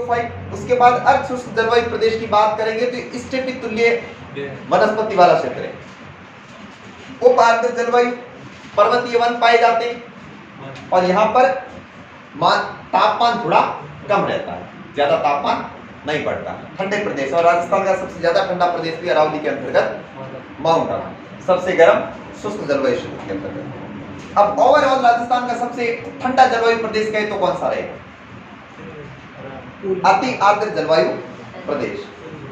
0.05। उसके बाद अर्ध शुष्क जलवायु प्रदेश की बात करेंगे तो स्टेपी तुल्य वनस्पति वाला क्षेत्र है। उप आर्द्र जलवायु पर्वतीय वन पाए जाते हैं और यहाँ पर तापमान थोड़ा कम रहता है, ज्यादा तापमान नहीं बढ़ता। ठंडे प्रदेश, और राजस्थान का सबसे ज्यादा ठंडा प्रदेश भी अरावली के अंतर्गत माउंट आबू, सबसे गर्म शुष्क जलवायु क्षेत्र के अंतर्गत। अब ओवरऑल राजस्थान का सबसे ठंडा जलवायु प्रदेश कहे तो कौन सा रहेगा? अति आर्द्र जलवायु प्रदेश,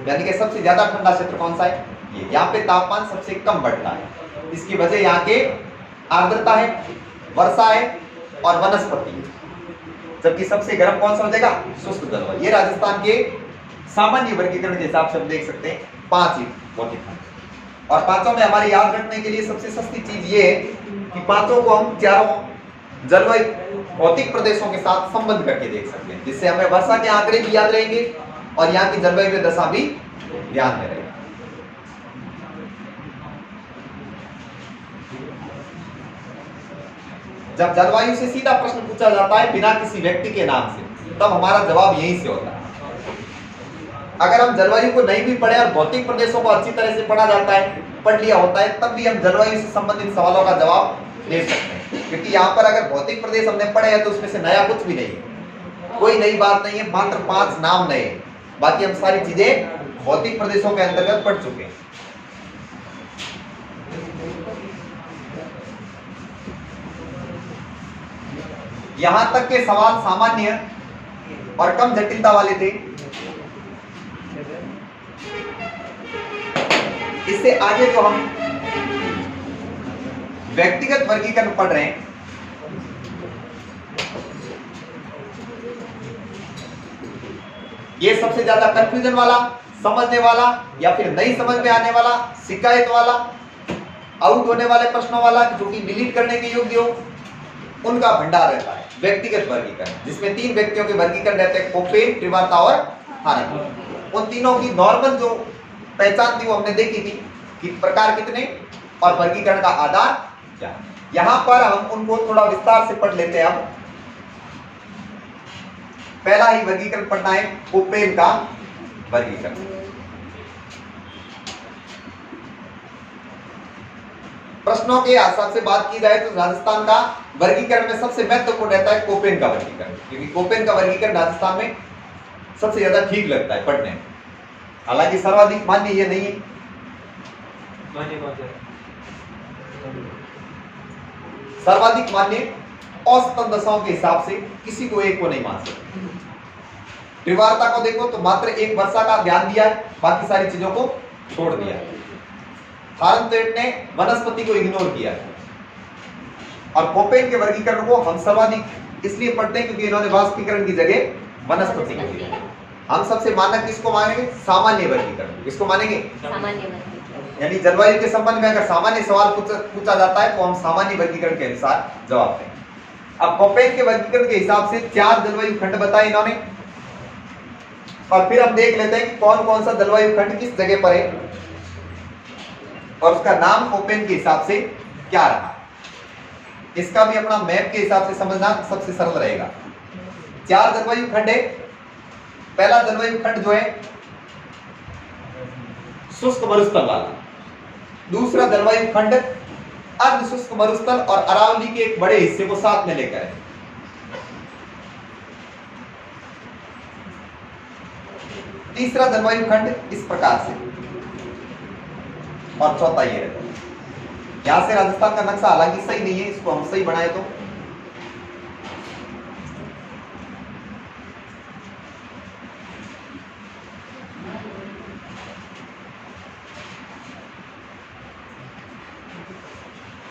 यानी कि सबसे ज्यादा ठंडा क्षेत्र कौन सा है? ये। यहाँ पे तापमान सबसे कम बढ़ता है, इसकी वजह यहाँ के आर्द्रता है, वर्षा है और वनस्पति है। जबकि सबसे गर्म कौन सा हो जाएगा? शुष्क जलवायु। ये राजस्थान के सामान्य वर्गीकरण के हिसाब से हम देख सकते हैं 5 ही भौतिक खंड। और पांचों में हमारे याद रखने के लिए सबसे सस्ती चीज ये है कि पांचों को हम चारों जलवायु भौतिक प्रदेशों के साथ संबंध करके देख सकते हैं, जिससे हमें वर्षा के आंकड़े भी याद रहेंगे और यहाँ की जलवायु दशा भी ध्यान में रहेगी। जब जलवायु से सीधा प्रश्न पूछा जाता है बिना किसी व्यक्ति के नाम से, तब हमारा जवाब यहीं से होता है। अगर हम जलवायु को नहीं भी पढ़े और भौतिक प्रदेशों को अच्छी तरह से पढ़ा जाता है, पढ़ लिया होता है, तब भी हम जलवायु से संबंधित सवालों का जवाब दे सकते हैं। क्योंकि यहाँ पर अगर भौतिक प्रदेश हमने पढ़े हैं तो उसमें से नया कुछ भी नहीं है, कोई नई बात नहीं है, मात्र 5 नाम नए हैं। बाकी हम सारी चीजें भौतिक प्रदेशों के अंतर्गत पढ़ चुके हैं। यहां तक के सवाल सामान्य और कम जटिलता वाले थे। इससे आगे जो हम व्यक्तिगत वर्गीकरण पढ़ रहे हैं, ये सबसे ज्यादा कंफ्यूजन वाला, समझने वाला या फिर नहीं समझ में आने वाला, शिकायत वाला, आउट होने वाले प्रश्नों वाला, जो कि डिलीट करने के योग्य हो, उनका भंडार रहता है व्यक्तिगत वर्गीकरण, जिसमें 3 व्यक्तियों के वर्गीकरण रहते हैं, कोपेन, त्रिवार्ता और हार्की। उन तीनों की नॉर्मल जो पहचान थी वो हमने देखी थी कि प्रकार कितने और वर्गीकरण का आधार क्या। यहां पर हम उनको थोड़ा विस्तार से पढ़ लेते हैं। अब पहला ही वर्गीकरण पढ़ना है, कोपेन का वर्गीकरण। प्रश्नों के हिसाब से बात की जाए तो राजस्थान का वर्गीकरण में सबसे महत्वपूर्ण रहता है कोपेन का वर्गीकरण, क्योंकि कोपेन का वर्गीकरण राजस्थान में सबसे ज्यादा ठीक लगता है पढ़ने में। हालांकि सर्वाधिक मान्य ये नहीं है, सर्वाधिक मान्य औसतन दशाओं के हिसाब से किसी को एक को नहीं मान सकते। त्रिवार्ता को देखो तो मात्र एक वर्षा का ध्यान दिया है, बाकी सारी चीजों को छोड़ दिया। हार्नवेट ने वनस्पति को इग्नोर किया है। और कोपेन के वर्गीकरण को हम सर्वाधिक इसलिए पढ़ते हैं क्योंकि इन्होंने वाष्पीकरण की जगह वनस्पति को दिया। हम सबसे मानक किसको मानेंगे? सामान्य वर्गीकरण। किसको मानेंगे? सामान्य वर्गीकरण। यानी जलवायु के संबंध में अगर सामान्य सवाल पूछा जाता है तो हम सामान्य वर्गीकरण के अनुसार जवाब देंगे। अब कोपेन के वर्गीकरण के हिसाब से 4 जलवायु खंड बताए इन्होंने, और फिर हम देख लेते हैं कि कौन कौन सा जलवायु खंड किस जगह पर है और उसका नाम कोपेन के हिसाब से क्या रहा। इसका भी अपना मैप के हिसाब से समझना सबसे सरल रहेगा। 4 जलवायु खंड है। पहला जलवायु खंड जो है शुष्क मरुस्थल वाला, दूसरा जलवायु खंड अर्ध शुष्क मरुस्थल और अरावली के एक बड़े हिस्से को साथ में लेकर है, तीसरा जलवायु खंड इस प्रकार से, और चौथा ये रहता है। यहां से राजस्थान का नक्शा हालांकि सही नहीं है, इसको हम सही बनाए तो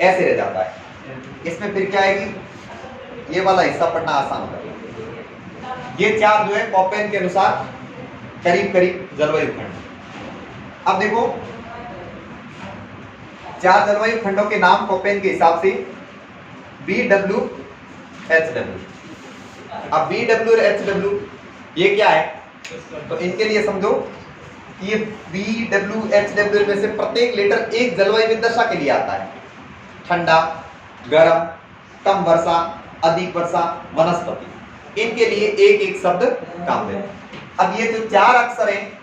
ऐसे रह जाता है। इसमें फिर क्या है कि ये वाला हिस्सा पढ़ना आसान होता है। ये 4 जो है कोपेन के अनुसार करीब करीब जलवायु खंड। अब देखो 4 जलवायु खंडों के नाम कोपेन के हिसाब से BW HW। अब BW और HW ये क्या है? तो इनके लिए समझो कि ये BW HW में से प्रत्येक लेटर एक जलवायु दशा के लिए आता है। ठंडा, गर्म, कम वर्षा, अधिक वर्षा, वनस्पति। इनके लिए एक एक शब्द काम देते हैं। अब ये जो चार अक्षर हैं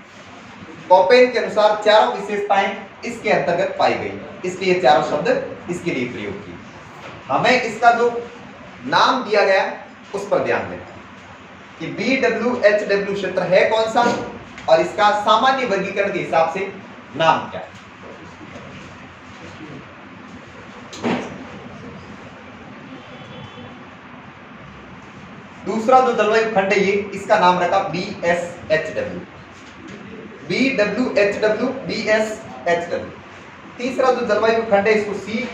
कोपेन के अनुसार चारों विशेषताएं इसके अंतर्गत पाई गई, इसलिए चारों शब्द इसके लिए प्रयोग किए। हमें इसका जो नाम दिया गया उस पर ध्यान दें कि BWHW क्षेत्र है कौन सा और इसका सामान्य वर्गीकरण के हिसाब से नाम क्या है। दूसरा जो जलवायु खंड है ये इसका नाम रखा BSHW, BWHW, BSHW। तीसरा जो जलवायु खंड है इसको CWG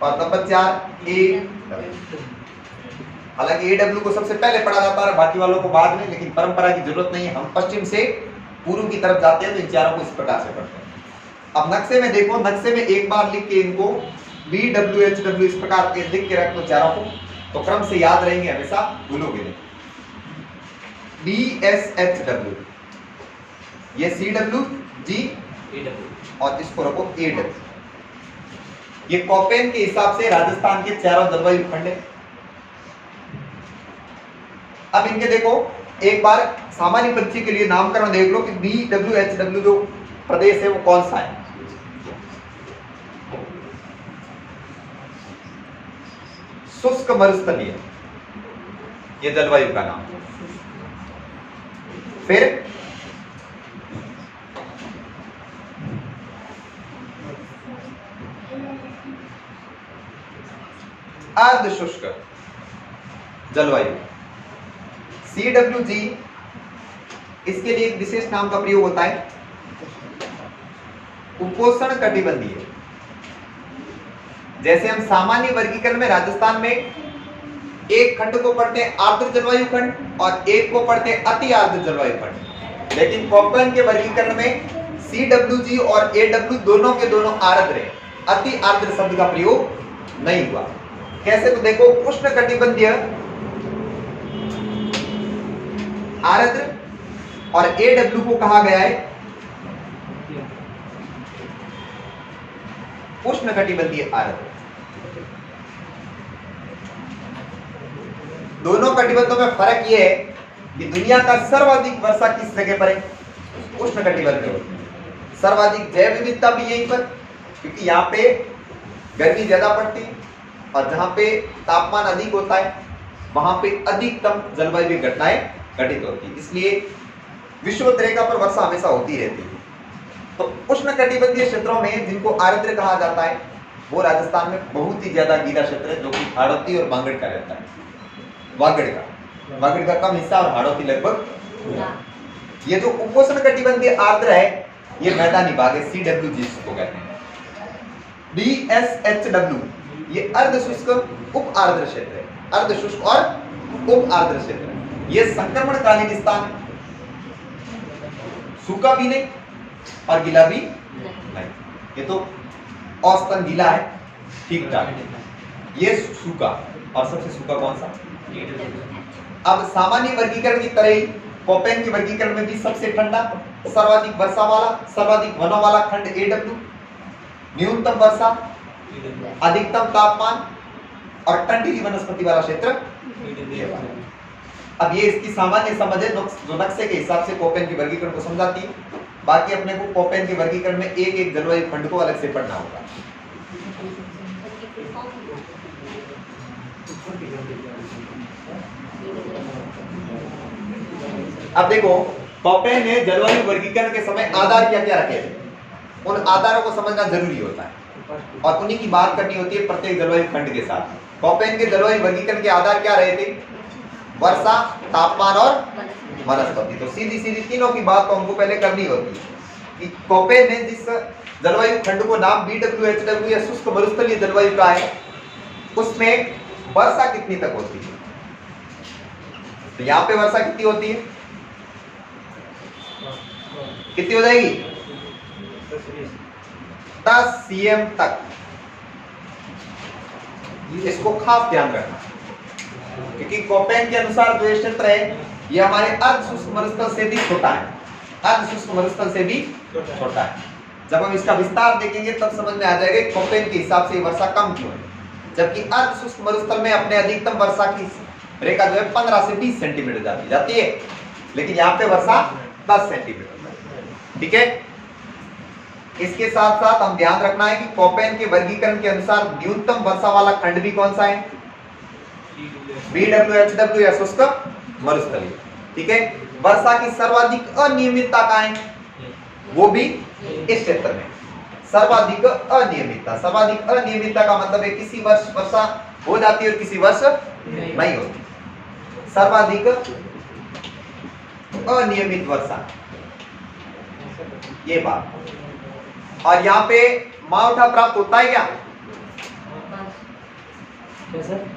और नंबर 4 AW। हालांकि AW को सबसे पहले पढ़ा जाता है, बाकी वालों को बाद में, लेकिन परंपरा की जरूरत नहीं है। हम पश्चिम से पूर्व की तरफ जाते हैं तो इन चारों को इस प्रकार से पढ़ते हैं। अब नक्शे में देखो, नक्शे में एक बार लिख के इनको BWHW इस प्रकार के लिख के रख दो चारों को, तो क्रम से याद रहेंगे, हमेशा भूलोगे नहीं। BSHW, ये CWG और इसको रखो AW। ये कोपेन के हिसाब से राजस्थान के चारों जलवायु खंड है। अब इनके देखो एक बार सामान्य पंछी के लिए नामकरण देख लो कि BWHW जो प्रदेश है वो कौन सा है। शुष्क मरुस्थलीय, ये जलवायु का नाम। फिर अर्ध शुष्क जलवायु CWG, इसके लिए एक विशेष नाम का प्रयोग होता है उपोष्ण कटिबंधीय। जैसे हम सामान्य वर्गीकरण में राजस्थान में एक खंड को पढ़ते हैं आर्द्र जलवायु खंड और एक को पढ़ते हैं अति आर्द्र जलवायु खंड, लेकिन कोपेन के वर्गीकरण में CWG और AW दोनों के दोनों आर्द्र है, अति आर्द्र शब्द का प्रयोग नहीं हुआ। कैसे, तो देखो उष्ण कटिबंधीय आर्द्र और AW को कहा गया है उष्ण कटिबंधीय आर्द्र। दोनों कटिबंधों में फर्क यह है कि दुनिया का सर्वाधिक वर्षा किस जगह पर है, उष्ण कटिबंध में। सर्वाधिक जैव विविधता भी यहीं पर, क्योंकि यहाँ पे गर्मी ज्यादा पड़ती है और जहां पे तापमान अधिक होता है वहां पे अधिकतम जलवायु घटनाएं घटित होती है, इसलिए विषुवत रेखा पर वर्षा हमेशा होती रहती है। तो उष्ण कटिबंधीय क्षेत्रों में जिनको आर्द्र कहा जाता है वो राजस्थान में बहुत ही ज्यादा गीला क्षेत्र है, जो कि हाड़ौती और बांगड़ का रहता है। वागड़ का कम हिस्सा और हाड़ौती लगभग। ये जो उपोष्ण कटिबंधीय आर्द्र है ये मैदानी भाग है, CWG जिसको कहते हैं। BSHW ये अर्ध शुष्क उप आर्द्र क्षेत्र है, अर्ध शुष्क और उप आर्द्र क्षेत्र है। ये संक्रमणकालीन स्थान है, सूखा भी नहीं और गीला भी नहीं। ये तो औसतन गीला है, ठीक ठाक। ये सूखा, और सबसे सूखा कौन सा? अब सामान्य वर्गीकरण की तरह ही कोपेन के वर्गीकरण में भी सबसे ठंडा, सर्वाधिक वर्षा वाला, सर्वाधिक वनों वाला खंड AW, न्यूनतम वर्षा, अधिकतम तापमान और ठंडी वनस्पति वाला क्षेत्र। अब ये इसकी सामान्य समझ है जो नक्शे के हिसाब से कोपेन के वर्गीकरण को समझाती है। बाकी अपने को कोपेन के वर्गीकरण में एक एक जलवायु खंड को अलग से पढ़ना होगा। अब देखो कोपेन ने जलवायु वर्गीकरण के समय आधार क्या क्या रखे थे, उन आधारों को समझना जरूरी होता है और उन्हीं की बात करनी होती है प्रत्येक जलवायु खंड के साथ। कोपेन के जलवायु वर्गीकरण के आधार क्या रहे थे? वर्षा, तापमान और वनस्पति। तो सीधी सीधी तीनों की बात तो हमको पहले करनी होती है कि कोपेन ने जिस जलवायु खंड को नाम BWHW या शुष्क मरुस्थलीय जलवायु का है उसमें वर्षा कितनी तक होती है। तो यहाँ पे वर्षा कितनी होती है, कितनी हो जाएगी? 10 cm तक। इसको खास ध्यान रखना, क्योंकि कोपेन के अनुसार जो क्षेत्र है ये हमारे अर्ध शुष्क मरुस्थल से भी छोटा है, अर्ध शुष्क मरुस्थल से भी छोटा है। जब हम इसका विस्तार देखेंगे तब समझ में आ जाएगा कोपेन के हिसाब से वर्षा कम क्यों है। जबकि अर्ध शुष्क मरुस्थल में अपने अधिकतम वर्षा की रेखा जो है 15 से 20 सेंटीमीटर जाती है, लेकिन यहाँ पे वर्षा 10 सेंटीमीटर। ठीक है, इसके साथ साथ हम ध्यान रखना है कि कोपेन के वर्गीकरण के अनुसार न्यूनतम वर्षा वाला खंड भी कौन सा है? BWHW या शुष्क मरुस्थलीय। ठीक है, वर्षा की सर्वाधिक अनियमितता कहाँ है? वो भी इस क्षेत्र में सर्वाधिक अनियमितता। सर्वाधिक अनियमितता का मतलब है किसी वर्ष वर्षा हो जाती है और किसी वर्ष नहीं होती। सर्वाधिक अनियमित वर्षा, ये बात। और यहाँ पे मावठा प्राप्त होता है क्या?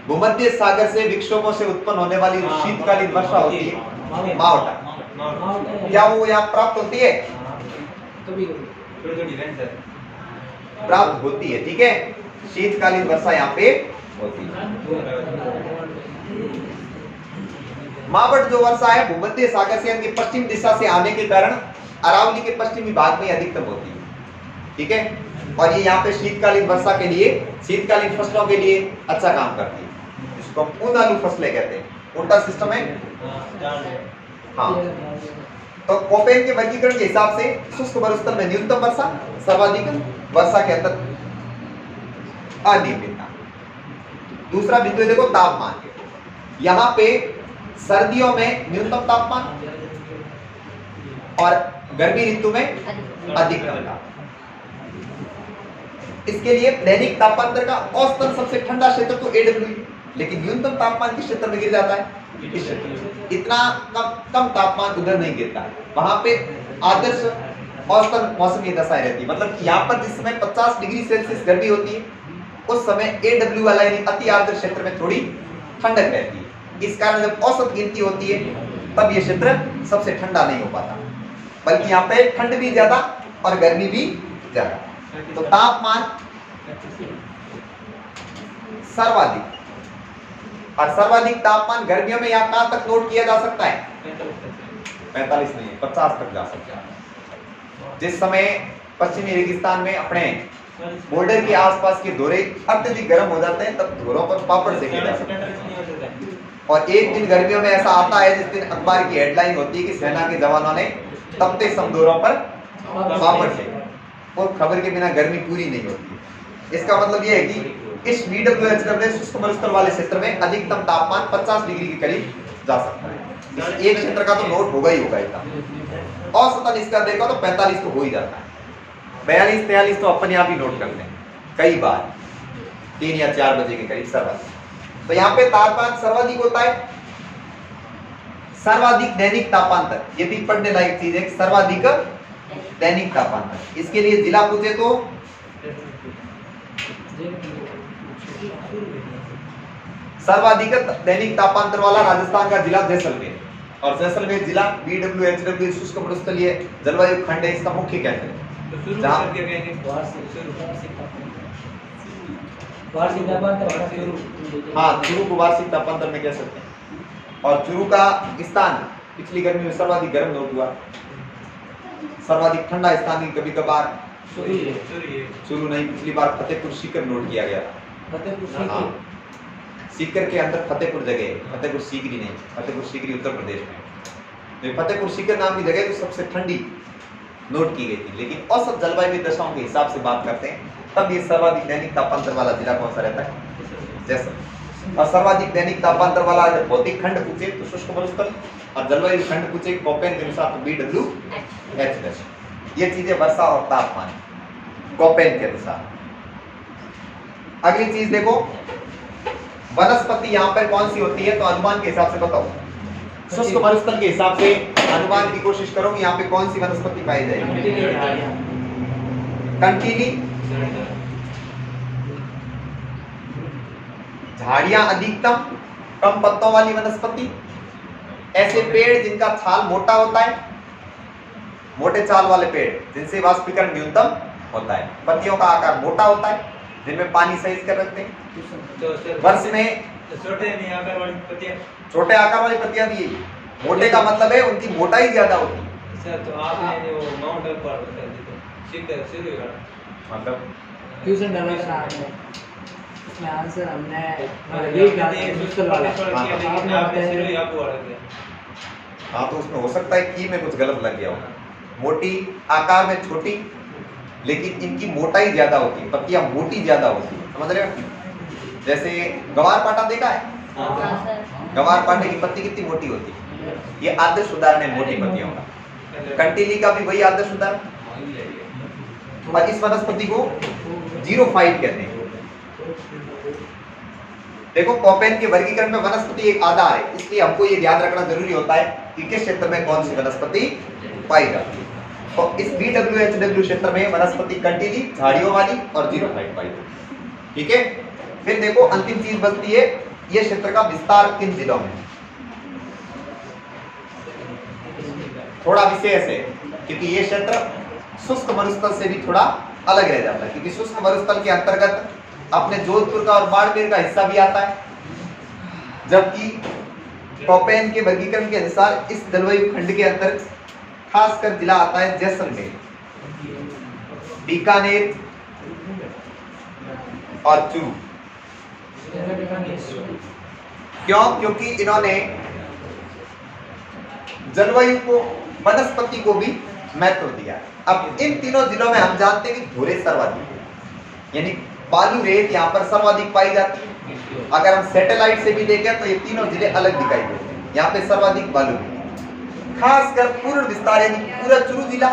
भूमध्य सागर से विक्षोभों से उत्पन्न होने वाली शीतकालीन वर्षा होती है मावठा, क्या वो यहाँ प्राप्त होती है? प्राप्त होती है। ठीक है, शीतकालीन वर्षा यहाँ पे होती है। मावठ जो वर्षा है भूमध्य सागर से यानी पश्चिम दिशा से आने के कारण अरावली के पश्चिमी भाग में अधिकतम होती है। ठीक है, और ये यहाँ पे शीतकालीन वर्षा के लिए, शीतकालीन फसलों के लिए अच्छा काम करती है। इसको हम ऊनालू फसलें कहते हैं। उल्टा सिस्टम है। हाँ, तो कोपेन के वर्गीकरण के हिसाब से शुष्क मरुस्थल में न्यूनतम वर्षा, सर्वाधिक वर्षा के अंदर अनियमितता। दूसरा बिंदु देखो तापमान। यहाँ पे सर्दियों में न्यूनतम तापमान और गर्मी ऋतु में अधिकतम तापमान। इसके लिए दैनिक तापांतर का औसतन सबसे ठंडा क्षेत्र तो AW, लेकिन न्यूनतम तापमान किस क्षेत्र में गिर जाता है? इस क्षेत्र। इतना कम तापमान उधर नहीं गिरता है, वहां पे आदर्श औसतन मौसमी दशा रहती है। मतलब कि यहाँ पर जिस समय 50 डिग्री सेल्सियस गर्मी होती है, उस समय AW वाला यानी अति आर्द्र क्षेत्र में थोड़ी ठंडक रहती है। इस कारण जब औसत गिनती होती है तब ये क्षेत्र सबसे ठंडा नहीं हो पाता, बल्कि यहाँ पे ठंड भी ज्यादा और गर्मी भी ज्यादा। तो तापमान सर्वाधिक, और सर्वाधिक तापमान गर्मियों में यहाँ कहां तक नोट किया जा सकता है? 45 नहीं, 50 तक जा सकता है। जिस समय पश्चिमी रेगिस्तान में अपने बॉर्डर के आसपास के धोरे अत्यधिक गर्म हो जाते हैं, तब धोरों पर पापड़ सेके जा सकते हैं। और एक दिन गर्मियों में ऐसा आता है जिस दिन अखबार की हेडलाइन होती है कि सेना के जवानों ने तपते समदूरों पर पापड़ सेके, और खबर के बिना गर्मी पूरी नहीं होती। इसका मतलब यह है कि इस BWHW शुष्क मरुस्थल वाले क्षेत्र में अधिकतम तापमान 50 डिग्री के करीब जा सकता है। एक क्षेत्र का तो नोट होगा ही होगा इतना। औसतन इसका देखो तो 45 तो हो ही जाता है। 42-43 तो अपने आप ही नोट करते हैं कई बार, 3 या 4 बजे के करीब सर्वाधिक। तो यहाँ पे तापमान सर्वाधिक होता है। सर्वाधिक दैनिक तापांतर, ये भी पढ़ने लायक चीज है। सर्वाधिक दैनिक तापांतर, इसके लिए जिला पूछे तो सर्वाधिक दैनिक तापांतर वाला राजस्थान का जिला जैसलमेर, और जैसलमेर जिला BWHW शुष्क मरुस्थलीय जलवायु खंड है, इसका मुख्य केंद्र है। हाँ, चुरू को वार्षिक तापांतर में कह सकते हैं। और चुरू का स्थान पिछली गर्मी में सर्वाधिक गर्म नोट हुआ। सर्वाधिक ठंडा स्थान कभी कभार चुरू नहीं, पिछली बार फतेहपुर सीकर नोट किया गया। हाँ, सीकर के अंदर फतेहपुर जगह है, फतेहपुर सीकरी नहीं, फतेहपुर सीकरी उत्तर प्रदेश में। फतेहपुर सीकर नाम की जगह तो सबसे ठंडी नोट की गई थी। लेकिन औसत जलवायु दशाओं के हिसाब से बात करते हैं तब ये सर्वाधिक दैनिक तापांतर वाला जिला कौन सा रहता है? जैसलमेर। और सर्वाधिक दैनिक तापांतर वाला भौतिक खंड पूछे तो शुष्क मरुस्थल, और जलवायु खंड पूछे कोपेन के अनुसार तो BWHW। ये चीजें वर्षा और तापमान कोपेन के अनुसार। अगली चीज देखो, वनस्पति यहाँ पर कौन सी होती है? तो अनुमान के हिसाब से बताओ। शुष्क मरुस्थल के हिसाब से अनुमान की कोशिश करो कि यहाँ पे कौन सी वनस्पति पाई जाएगी? कंटीली, झाड़ियां अधिकतम कम पत्तों वाली वनस्पति, ऐसे पेड़ जिनका छाल मोटा होता है, मोटे छाल वाले पेड़ जिनसे वाष्पीकरण न्यूनतम होता है, पत्तियों का आकार मोटा होता है, जिनमें पानी सही कर रखते हैं। वर्ष में छोटे आकार वाली पत्तियां भी, मोटे का मतलब है उनकी मोटाई ज्यादा होती है। सर, तो आपने जो माउंट एवर पर बता दी तो ठीक है, शुरू होगा मतलब ट्यूशन डालना इसमें आंसर हमने यही कहा था मुश्किल वाला आपने बताया। हाँ तो उसमें हो सकता है कि में कुछ गलत लग गया हो। मोटी आकार में छोटी, लेकिन इनकी मोटाई ज्यादा होती है, पत्तियां मोटी ज्यादा होती है, समझ रहे हो? जैसे गवार पाटा देखा है? गवार पाटे की पत्ती कितनी मोटी होती है, ये आदर्श उदाहरण है मोटी पत्तियों का। कंटीली का भी वही आदर्श उदाहरण। और इस वनस्पति को 05 कहते हैं। देखो कॉपेन के वर्गीकरण में वनस्पति एक आधार है, इसलिए हमको ये ध्यान रखना जरूरी होता है कि किस क्षेत्र में कौन सी वनस्पति पाई जाती है। तो इस BWHW क्षेत्र में वनस्पति कंटीली, झाड़ियों वाली और 05 पाई जाती है। ठीक है, फिर देखो अंतिम चीज बचती है, ये क्षेत्र का विस्तार किन जिलों में? थोड़ा विशेष है क्योंकि ये क्षेत्र शुष्क मरुस्थल से भी थोड़ा अलग रह जाता है, क्योंकि शुष्क मरुस्थल के अंतर्गत अपने जोधपुर का और बाड़मेर का हिस्सा भी आता है, जबकि कॉपेन के वर्गीकरण के अनुसार इस जलवायु खंड के अंतर्गत खासकर जिला आता है जैसलमेर, बीकानेर और चूरू। क्यों? क्योंकि इन्होंने जलवायु को, वनस्पति को भी महत्व दिया। अब इन तीनों जिलों में हम जानते हैं कि धुरे सर्वाधिक है, यानी बालू रेत यहाँ पर सर्वाधिक पाई जाती है। अगर हम सैटेलाइट से भी देखें तो ये तीनों जिले अलग दिखाई देते हैं, यहाँ पे सर्वाधिक बालू रेत। खासकर पूर्ण विस्तार यानी पूरा चूरू जिला,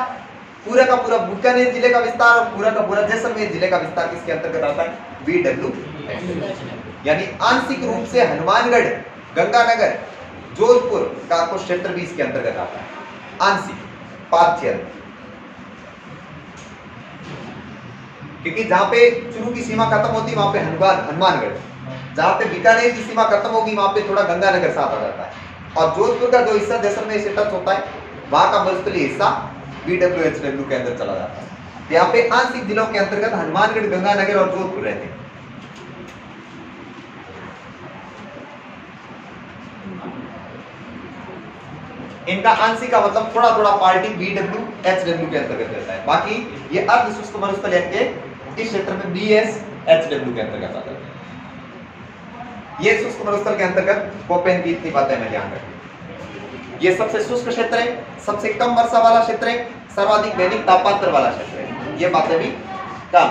पूरा का पूरा बीकानेर जिले का विस्तार और पूरा का पूरा जैसलमेर जिले का विस्तार किसके अंतर्गत आता है? BWHW। यानी आंशिक रूप से हनुमानगढ़, गंगानगर, जोधपुर का कुछ क्षेत्र भी इसके अंतर्गत आता है, आंशिक, पार्शियल। क्योंकि जहां पे चूरू की सीमा खत्म होती है वहां पे हनुमानगढ़, जहां पे बीकानेर की सीमा खत्म होगी वहां पे थोड़ा गंगानगर साथ आ जाता है, और जोधपुर का जो हिस्सा जैसलमेर से टच होता है वहां का मरुस्थलीय हिस्सा BWHW के अंदर चला जाता है। यहाँ पे आंशिक जिलों के अंतर्गत हनुमानगढ़, गंगानगर और जोधपुर रहते हैं। इनका आंशिक का मतलब थोड़ा थोड़ा पार्टी BWHW के अंतर्गत रहता है, बाकी ये अर्ध शुष्क मरुस्थल के इस क्षेत्र में BSHW के अंतर्गत आता है। ये शुष्क मरुस्थल के अंतर्गत कॉपेन की इतनी बातें मैं ध्यान रखूं। ये सबसे शुष्क क्षेत्र है, सबसे कम वर्षा वाला क्षेत्र है, सर्वाधिक दैनिक तापमात्रा वाला क्षेत्र है, ये बातें भी कम।